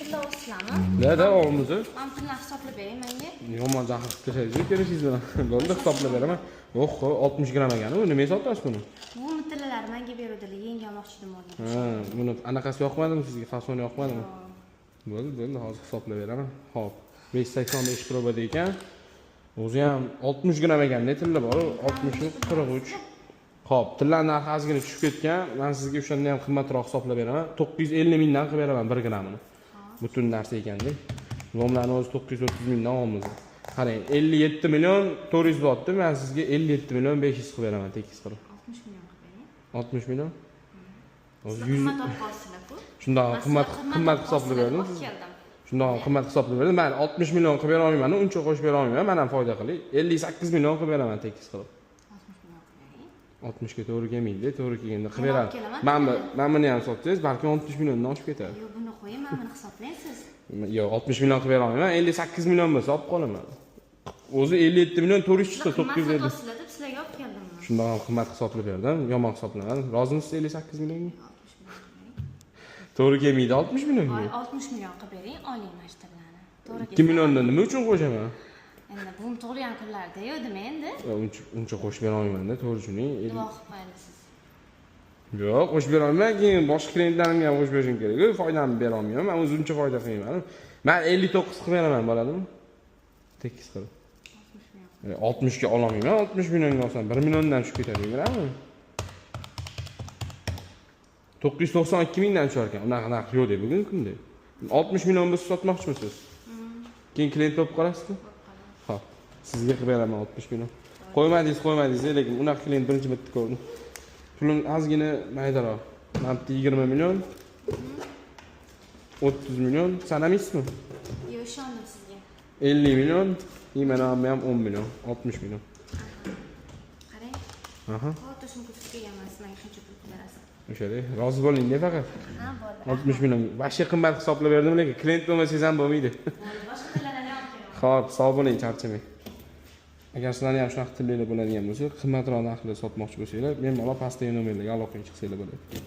tilla olsizlarmi? Da, olamiz. Men pulni hisoblab bering menga. Yomon jahl qilib kelishingiz bilan. Bo'ldi, hisoblab beraman. Yo'q, 60 gramm ekan. Uni nima sotasiz buni? Bu tillalarni menga beruvdilar, yengga olmoqchi edim o'rnida. Ha, buni anaqasi yoqmadimi sizga? Fasoni yoqmadimi? Bo'ldi, hozir hisoblab beraman. Xo'p. 585 proba ekan. O'zi ham 60 gramm ekan, tilla bor, 60 43. Xo'p, tillarning narxi ozgina tushib ketgan. Men sizga o'shanda ham qimmatroq hisoblab beraman. 950 mingdan qilib beraman 1 grammini. Butun narsa ekanda. Nomlarni o'zi 930 mingdan olamiz. Qarang, 57 million 400 botdi. Men sizga 57 million 500 qilib beraman tekis qilib. 60 million qilib bering. 60 million? O'zi 100 qimmat olib qolsizlar-ku. Shundoq qimmat hisoblab berdim. Shundoq qimmat hisoblab berdim. Men 60 million qilib bera olmayman, uncha qo'shib bera olmayman. Men ham foyda qilay. 58 million qilib beraman tekis qilib. 60 ga to'g'ri kelmaydi, to'g'ri kelganda qilib beraman. Men buni ham sotsangiz, balki 60 milliondan oshib ketadi. Yo'q, buni qo'ying, men buni hisoblang siz. Yo'q, 60 million qilib bera olmayman. 58 million bo'lsa olib qolaman. O'zi 57 million 400 chiqdi, 950. Qimmat deb sizlarga olib keldim. Shundoq ham qimmat hisoblab berdim, yomon hisoblamadim. Rozimisiz 58 millionga? To'g'ri kelmaydi 60 millionga. 60 million qilib bering, oling mashtarlarni. To'g'ri kelsa. 2 milliondan nima uchun qo'shaman? Endi bu tug'ilgan kunlarda-yu, nima endi? Uncha qo'shib bera olmayman-da, to'g'ri tushuning. Duo qilib qo'yasiz. Yo'q, qo'shib bera olmayman, keyin boshqa klientlarimga ham qo'shib berishim kerak. Foydamni bera olmayman. Men o'zim uncha foyda qilmayman. Men 59 qilib beraman, bo'ladimi? Tekis qilib. 60 ga olmayman, 60 millionga olsam 1 milliondan tushib ketadi, bilasizmi? 992 mingdan tushar ekan. Unaqa narx yo'q deb bugun kunda. 60 million bo'lsa sotmoqchimisiz? Keyin klient bo'lib qolasizmi? Xo'p, sizga qilib beraman 60 million. Qo'ymadingiz, lekin unaqa klient birinchi marta ko'rdim. Pulim ozgina maydaroq. Men 20 million, 30 million sanamaysizmi? Yo'q, ishondim sizga. 50 million, mana ham 10 million, 60 million. Qarang. Aha. Xotto shunga kelganman, siz menga qancha pul berasiz? O'shada rozi bo'ling-da faqat. Ha, bo'ldi. 60 million. Boshqa qimmat hisoblab berdim, lekin klient bo'lmasangiz ham bo'lmaydi. Boshqa tillarni ham kelaman. Xo'p, sog' bo'ling, charchamang. Agar sizlarning ham shunaqa tillar bo'ladigan bo'lsa, qimmatroq narxda sotmoqchi bo'lsanglar, bemalol pastdagi nomerlarga aloqaga chiqsanglar bo'ladi.